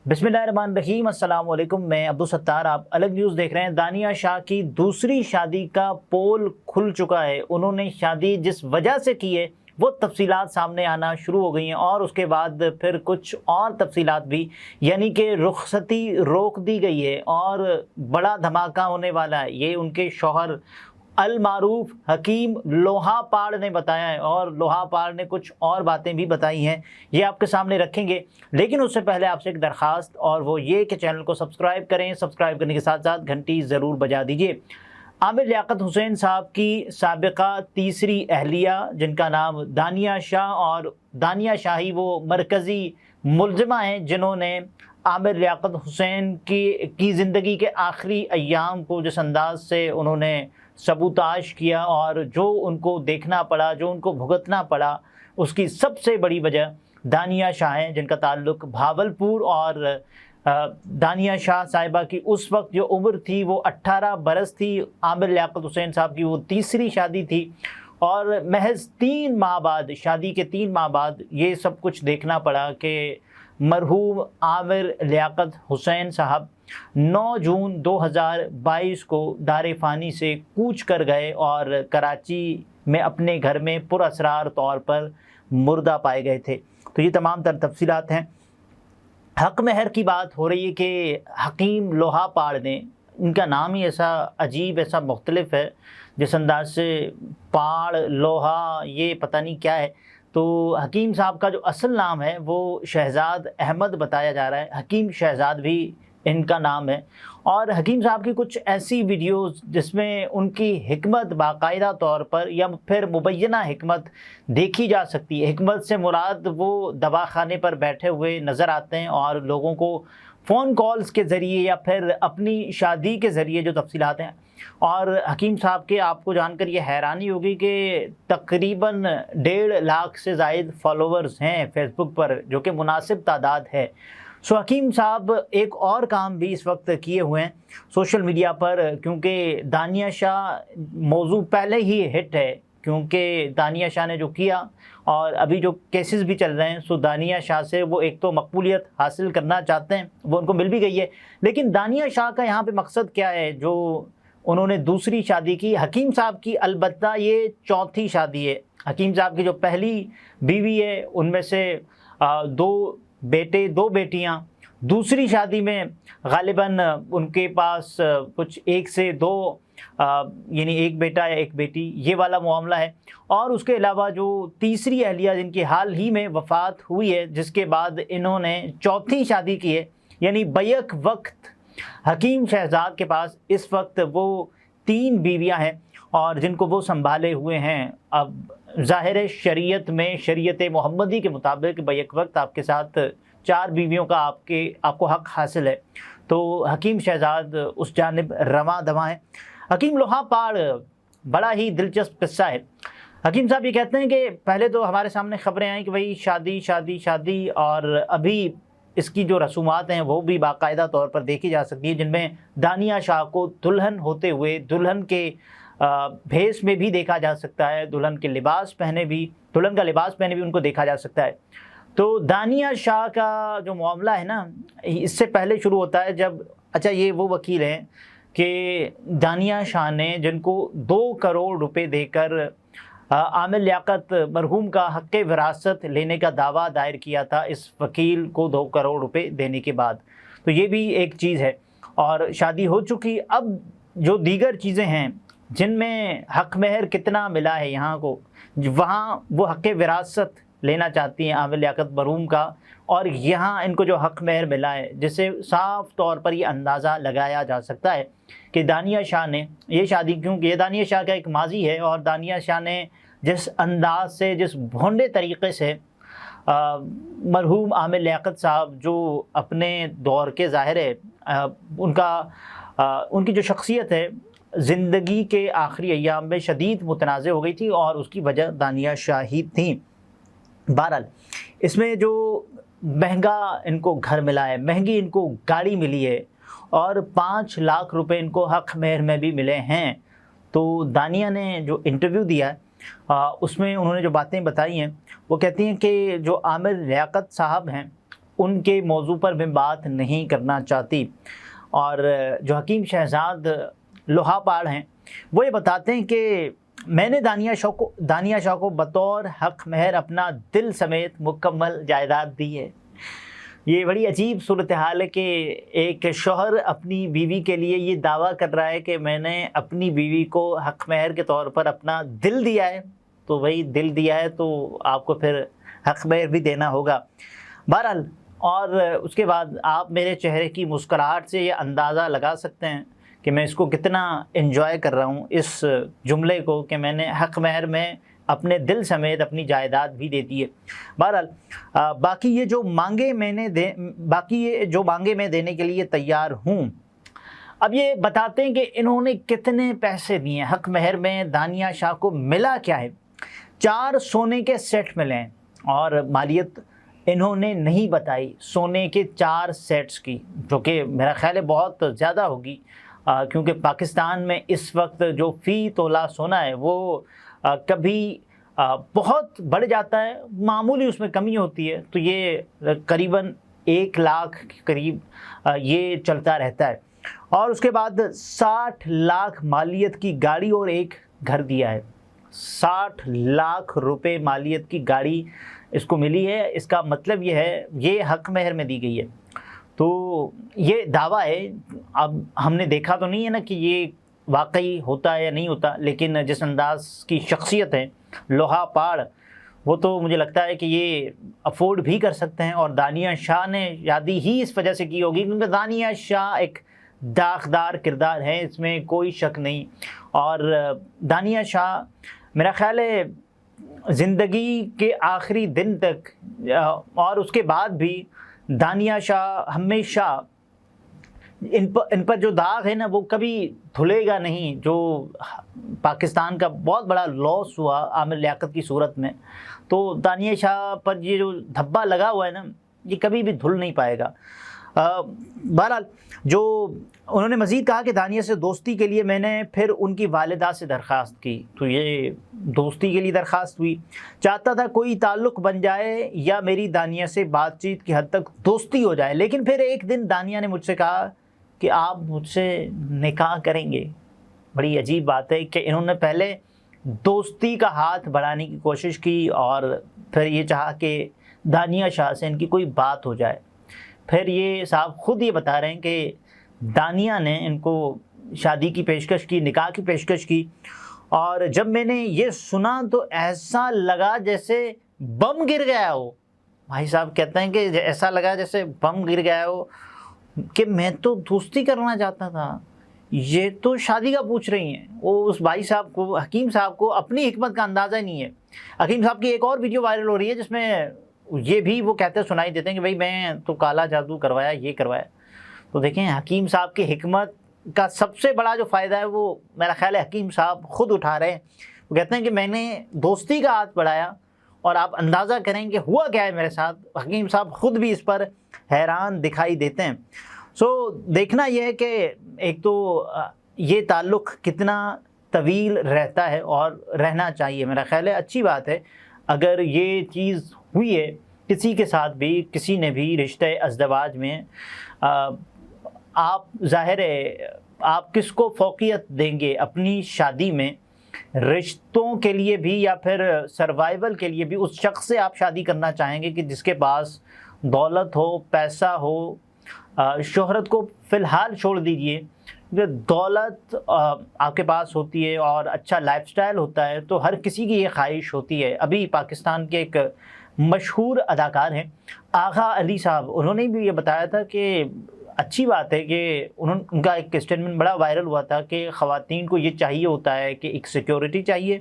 बिस्मिल्लाहिर्रहमानिर्रहीम, अस्सलाम वालेकुम। मैं अब्दुल सत्तार, आप अलग न्यूज़ देख रहे हैं। दानिया शाह की दूसरी शादी का पोल खुल चुका है। उन्होंने शादी जिस वजह से की है वो तफसीलात सामने आना शुरू हो गई हैं और उसके बाद फिर कुछ और तफसीलात भी, यानी कि रुखसती रोक दी गई है और बड़ा धमाका होने वाला है। ये उनके शौहर अल मारूफ हकीम लोहापाड़ ने बताया है और लोहापाड़ ने कुछ और बातें भी बताई हैं, ये आपके सामने रखेंगे। लेकिन उससे पहले आपसे एक दरख्वास्त, और वो ये कि चैनल को सब्सक्राइब करें। सब्सक्राइब करने के साथ साथ घंटी ज़रूर बजा दीजिए। आमिर लियाकत हुसैन साहब की साबिका तीसरी अहलिया, जिनका नाम दानिया शाह, और दानिया शाही वो मरकज़ी मुलज़िमा हैं जिन्होंने आमिर लियाकत हुसैन की ज़िंदगी के आखिरी अय्याम को जिस अंदाज से उन्होंने सबूताश किया और जो उनको देखना पड़ा, जो उनको भुगतना पड़ा, उसकी सबसे बड़ी वजह दानिया शाह हैं, जिनका ताल्लुक़ भावलपुर। और दानिया शाह साहिबा की उस वक्त जो उम्र थी वो 18 बरस थी। आमिर लियाकत हुसैन साहब की वो तीसरी शादी थी और महज 3 माह बाद, शादी के 3 माह बाद ये सब कुछ देखना पड़ा कि मरहूम आमिर लियाकत हुसैन साहब 9 जून 2022 को दारे फ़ानी से कूच कर गए और कराची में अपने घर में पुरअसरार तौर पर मुर्दा पाए गए थे। तो ये तमाम तर तफसीलात हैं। हक महर की बात हो रही है कि हकीम लोहापाड़ ने, इनका नाम ही ऐसा अजीब, ऐसा मुख्तलिफ है, जिस अंदाज से पाड़ लोहा, ये पता नहीं क्या है। तो हकीम साहब का जो असल नाम है वो शहजाद अहमद बताया जा रहा है। हकीम शहजाद भी इनका नाम है। और हकीम साहब की कुछ ऐसी वीडियोस जिसमें उनकी हिकमत बाकायदा तौर पर या फिर मुबैना हिकमत देखी जा सकती है। हिकमत से मुराद वो दवाखाने पर बैठे हुए नज़र आते हैं और लोगों को फ़ोन कॉल्स के ज़रिए या फिर अपनी शादी के ज़रिए जो तफसीलात हैं। और हकीम साहब के आपको जानकर ये हैरानी होगी कि तकरीबन 1.5 लाख से ज़ायद फॉलोवर्स हैं फेसबुक पर, जो कि मुनासिब तादाद है। सो हकीम साहब एक और काम भी इस वक्त किए हुए हैं सोशल मीडिया पर, क्योंकि दानिया शाह मौजू पहले ही हिट है, क्योंकि दानिया शाह ने जो किया और अभी जो केसेस भी चल रहे हैं, सो दानिया शाह से वो एक तो मकबूलियत हासिल करना चाहते हैं, वो उनको मिल भी गई है। लेकिन दानिया शाह का यहाँ पे मकसद क्या है? जो उन्होंने दूसरी शादी की हकीम साहब की, अलबत्ता ये चौथी शादी है। हकीम साहब की जो पहली बीवी है उनमें से 2 बेटे 2 बेटियां। दूसरी शादी में गालिबन उनके पास कुछ 1 से 2 यानी 1 बेटा या 1 बेटी, ये वाला मामला है। और उसके अलावा जो तीसरी अहलिया जिनकी हाल ही में वफ़ात हुई है, जिसके बाद इन्होंने चौथी शादी की है, यानी बैक वक्त हकीम शहजाद के पास इस वक्त वो 3 बीवियां हैं और जिनको वो संभाले हुए हैं। अब ज़ाहिर शरीयत में, शरीयत मोहम्मदी के मुताबिक बैक वक्त आपके साथ 4 बीवियों का आपको हक़ हासिल है। तो हकीम शहजाद उस जानिब रवां दवां है। हकीम लोहापाड़, बड़ा ही दिलचस्प किस्सा है। हकीम साहब ये कहते हैं कि पहले तो हमारे सामने ख़बरें आई कि भाई शादी शादी शादी, और अभी इसकी जो रसूमात हैं वो भी बाकायदा तौर पर देखी जा सकती है, जिनमें दानिया शाह को दुल्हन होते हुए, दुल्हन के भेष में भी देखा जा सकता है, दुल्हन का लिबास पहने भी उनको देखा जा सकता है। तो दानिया शाह का जो मामला है ना, इससे पहले शुरू होता है जब, अच्छा ये वो वकील हैं कि दानिया शाह ने, जिनको 2 करोड़ रुपए देकर आमिर लियाकत मरहूम का हक़ विरासत लेने का दावा दायर किया था, इस वकील को 2 करोड़ रुपए देने के बाद। तो ये भी एक चीज़ है और शादी हो चुकी। अब जो दीगर चीज़ें हैं जिनमें हक़ महर कितना मिला है यहाँ को, वहाँ वो हक़ विरासत लेना चाहती हैं आमिर लियाकत मरहूम का, और यहाँ इनको जो हक़ महर मिला है, जिससे साफ़ तौर पर ये अंदाज़ा लगाया जा सकता है कि दानिया शाह ने ये शादी, क्योंकि ये दानिया शाह का एक माजी है, और दानिया शाह ने जिस अंदाज से, जिस भोंडे तरीक़े से मरहूम आमिर लियाकत साहब जो अपने दौर के ज़ाहिर है उनकी जो शख्सियत है ज़िंदगी के आखिरी अय्याम में शदीद मुतनाज़ हो गई थी और उसकी वजह दानिया शाह ही थी। बहरहाल इसमें जो महंगा इनको घर मिला है, महंगी इनको गाड़ी मिली है और 5 लाख रुपए इनको हक़ महर में भी मिले हैं। तो दानिया ने जो इंटरव्यू दिया है उसमें उन्होंने जो बातें बताई हैं वो कहती हैं कि जो आमिर लियाकत साहब हैं ان کے موضوع پر میں بات نہیں کرنا چاہتی۔ اور جو حکیم شہزاد لوہا پاڑ ہیں وہ یہ بتاتے ہیں کہ میں نے دانیہ شاہ کو بطور حق مہر اپنا دل سمیت مکمل جائیداد دی ہے۔ یہ بڑی عجیب صورتحال ہے کہ ایک شوہر اپنی بیوی کے لیے یہ دعویٰ کر رہا ہے کہ میں نے اپنی بیوی کو حق مہر کے طور پر اپنا دل دیا ہے، تو وہی دل دیا ہے تو آپ کو پھر حق مہر بھی دینا ہوگا۔ بہرحال، اور اس کے بعد آپ میرے چہرے کی مسکراہٹ سے یہ اندازہ لگا سکتے ہیں کہ میں اس کو کتنا انجوائے کر رہا ہوں، اس جملے کو کہ میں نے حق مہر میں اپنے دل سمیت اپنی جائیداد بھی دے دی ہے۔ بہرحال باقی یہ جو مانگے میں دینے کے لیے تیار ہوں۔ اب یہ بتاتے ہیں کہ انہوں نے کتنے پیسے دیے حق مہر میں، دانیہ شاہ کو ملا کیا ہے۔ 4 سونے کے سیٹ ملے ہیں اور مالیت انہوں نے نہیں بتائی سونے کے 4 سیٹس کی، جو کہ میرا خیال ہے بہت زیادہ ہوگی، کیونکہ پاکستان میں اس وقت جو فی تولہ سونا ہے وہ کبھی بہت بڑھ جاتا ہے، معمولی اس میں کمی ہوتی ہے، تو یہ قریباً 1 لاکھ کے قریب یہ چلتا رہتا ہے۔ اور اس کے بعد 60 لاکھ مالیت کی گاڑی اور ایک گھر دیا ہے۔ 60 لاکھ روپے مالیت کی گاڑی اس کو ملی ہے، اس کا مطلب یہ ہے یہ حق مہر میں دی گئی ہے۔ تو یہ دعویٰ ہے، اب ہم نے دیکھا تو نہیں ہے نا کہ یہ واقعی ہوتا ہے یا نہیں ہوتا، لیکن جس انداز کی شخصیت ہے لوہا پاڑ، وہ تو مجھے لگتا ہے کہ یہ افورڈ بھی کر سکتے ہیں۔ اور دانیہ شاہ نے شادی ہی اس وجہ سے کی ہوگی کیونکہ دانیہ شاہ ایک داغدار کردار ہے، اس میں کوئی شک نہیں۔ اور دانیہ شاہ میرا خیال ہے زندگی کے آخری دن تک اور اس کے بعد بھی دانیہ شاہ ہمیشہ ان پر جو داغ ہے نا وہ کبھی دھلے گا نہیں، جو پاکستان کا بہت بڑا لاس ہوا عامر لیاقت کی صورت میں، تو دانیہ شاہ پر یہ جو دھبا لگا ہوا ہے نا یہ کبھی بھی دھل نہیں پائے گا۔ بہرحال جو انہوں نے مزید کہا کہ دانیہ سے دوستی کے لیے میں نے پھر ان کی والدہ سے درخواست کی، تو یہ دوستی کے لیے درخواست ہوئی۔ چاہتا تھا کوئی تعلق بن جائے یا میری دانیہ سے بات چیت کی حد تک دوستی ہو جائے، لیکن پھر ایک دن دانیہ نے مجھ سے کہا کہ آپ مجھ سے نکاح کریں گے۔ بڑی عجیب بات ہے کہ انہوں نے پہلے دوستی کا ہاتھ بڑھانے کی کوشش کی اور پھر یہ چاہا کہ دانیہ شاہ سے ان کی کوئی بات ہو جائے۔ پھر یہ صاحب خود یہ بتا رہے ہیں کہ دانیہ نے ان کو شادی کی پیشکش کی، نکاح کی پیشکش کی، اور جب میں نے یہ سنا تو ایسا لگا جیسے بم گر گیا ہو۔ بھائی صاحب کہتے ہیں کہ ایسا لگا جیسے بم گر گیا ہو کہ میں تو دوستی کرنا چاہتا تھا، یہ تو شادی کا پوچھ رہی ہیں۔ وہ اس بھائی صاحب کو، حکیم صاحب کو اپنی حکمت کا اندازہ ہی نہیں ہے۔ حکیم صاحب کی ایک اور ویڈیو وائرل ہو رہی ہے جس میں یہ بھی وہ کہتے سنائی دیتے ہیں کہ بھائی میں تو کالا جادو کروایا، یہ کروایا۔ تو دیکھیں حکیم صاحب کی حکمت کا سب سے بڑا جو فائدہ ہے وہ میرا خیال ہے حکیم صاحب خود اٹھا رہے ہیں۔ وہ کہتے ہیں کہ میں نے دوستی کا ہاتھ بڑھایا اور آپ اندازہ کریں کہ ہوا کیا ہے میرے ساتھ۔ حکیم صاحب خود بھی اس پر حیران دکھائی دیتے ہیں۔ دیکھنا یہ ہے کہ ایک تو یہ تعلق کتنا طویل رہتا ہے اور رہنا چاہیے۔ میرا خیال ہے اچھی بات ہے اگر یہ چیز ہوئی ہے کسی کے ساتھ بھی، کسی نے بھی رشتہ ازدواج میں، آپ ظاہر ہے آپ کس کو فوقیت دیں گے اپنی شادی میں، رشتوں کے لیے بھی یا پھر سروائیول کے لیے بھی اس شخص سے آپ شادی کرنا چاہیں گے کہ جس کے پاس دولت ہو، پیسہ ہو۔ شہرت کو فی الحال چھوڑ دیجئے، دولت آپ کے پاس ہوتی ہے اور اچھا لائف سٹائل ہوتا ہے تو ہر کسی کی یہ خواہش ہوتی ہے۔ ابھی پاکستان کے ایک مشہور اداکار ہیں آغا علی صاحب، انہوں نے بھی یہ بتایا تھا کہ اچھی بات ہے کہ ان کا ایک اسٹیٹمنٹ بڑا وائرل ہوا تھا کہ خواتین کو یہ چاہیے ہوتا ہے کہ ایک سیکیورٹی چاہیے،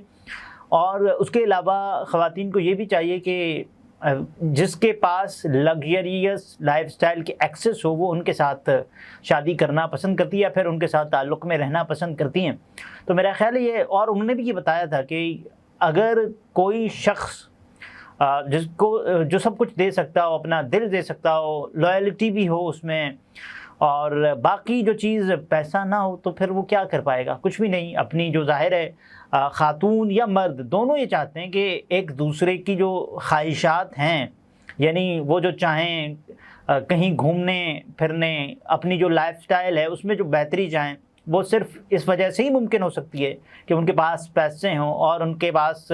اور اس کے علاوہ خواتین کو یہ بھی چاہیے کہ جس کے پاس لگژریس لائف سٹائل کی ایکسس ہو وہ ان کے ساتھ شادی کرنا پسند کرتی ہے یا پھر ان کے ساتھ تعلق میں رہنا پسند کرتی ہیں۔ تو میرا خیال ہے یہ، اور انہوں نے بھی یہ بتایا تھا کہ اگر کوئی شخص جس کو جو سب کچھ دے سکتا ہو، اپنا دل دے سکتا ہو، لائلٹی بھی ہو اس میں، اور باقی جو چیز پیسہ نہ ہو تو پھر وہ کیا کر پائے گا؟ کچھ بھی نہیں۔ اپنی جو ظاہر ہے خاتون یا مرد دونوں یہ چاہتے ہیں کہ ایک دوسرے کی جو خواہشات ہیں، یعنی وہ جو چاہیں कहीं घूमने फिरने, अपनी जो लाइफस्टाइल है उसमें जो बेहतरी चाहें, वो सिर्फ इस वजह से ही मुमकिन हो सकती है कि उनके पास पैसे हों और उनके पास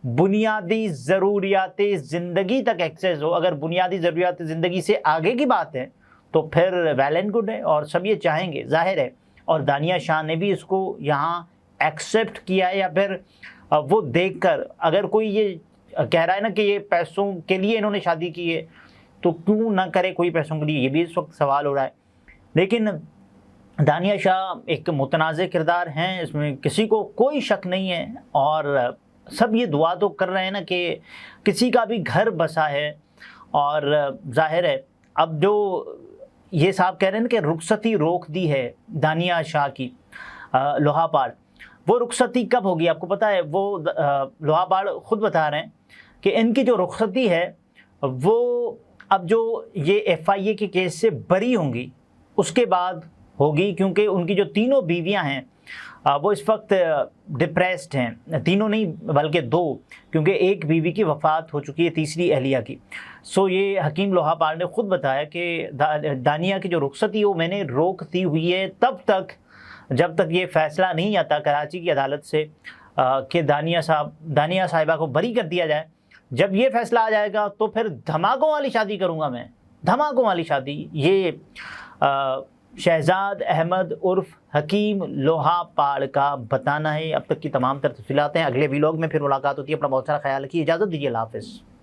बुनियादी ज़रूरियात ज़िंदगी तक एक्सेस हो। अगर बुनियादी ज़रूरियात ज़िंदगी से आगे की बात है तो फिर वेल एंड गुड है और सब ये चाहेंगे, ज़ाहिर है। और दानिया शाह ने भी इसको यहाँ एक्सेप्ट किया है, या फिर वो देखकर अगर कोई ये कह रहा है ना कि ये पैसों के लिए इन्होंने शादी की है, तो क्यों ना करे कोई पैसों के लिए, ये भी इस वक्त सवाल हो रहा है। लेकिन दानिया शाह एक मुतनाज़ किरदार हैं, इसमें किसी को कोई शक नहीं है। और सब ये दुआ तो कर रहे हैं ना कि किसी का भी घर बसा है। और ज़ाहिर है अब जो ये साहब कह रहे हैं ना कि रुखसती रोक दी है दानिया शाह की लोहापाड़, वो रुखसती कब होगी आपको पता है? वो लोहापाड़ ख़ुद बता रहे हैं कि इनकी जो रुखसती है वो अब जो ये FIA के केस से बरी होंगी उसके बाद होगी, क्योंकि उनकी जो तीनों बीवियां हैं वो इस वक्त डिप्रेस्ड हैं। तीनों नहीं बल्कि 2, क्योंकि एक बीवी की वफ़ात हो चुकी है, तीसरी अहलिया की। सो ये हकीम लोहापाड़ ने ख़ुद बताया कि दानिया की जो रुखसती हो मैंने रोक दी हुई है तब तक जब तक ये फ़ैसला नहीं आता कराची की अदालत से कि दानिया साहिबा को बरी कर दिया जाए। जब ये फ़ैसला आ जाएगा तो फिर धमाकों वाली शादी करूँगा मैं, धमाकों वाली शादी। ये शहजाद अहमद उर्फ हकीम लोहापाड़ का बताना है। अब तक की तमाम तफसीलात हैं। अगले व्लॉग में फिर मुलाकात होती है। अपना बहुत सारा ख्याल रखिए। इजाज़त दीजिए। अल्लाह हाफ़िज़।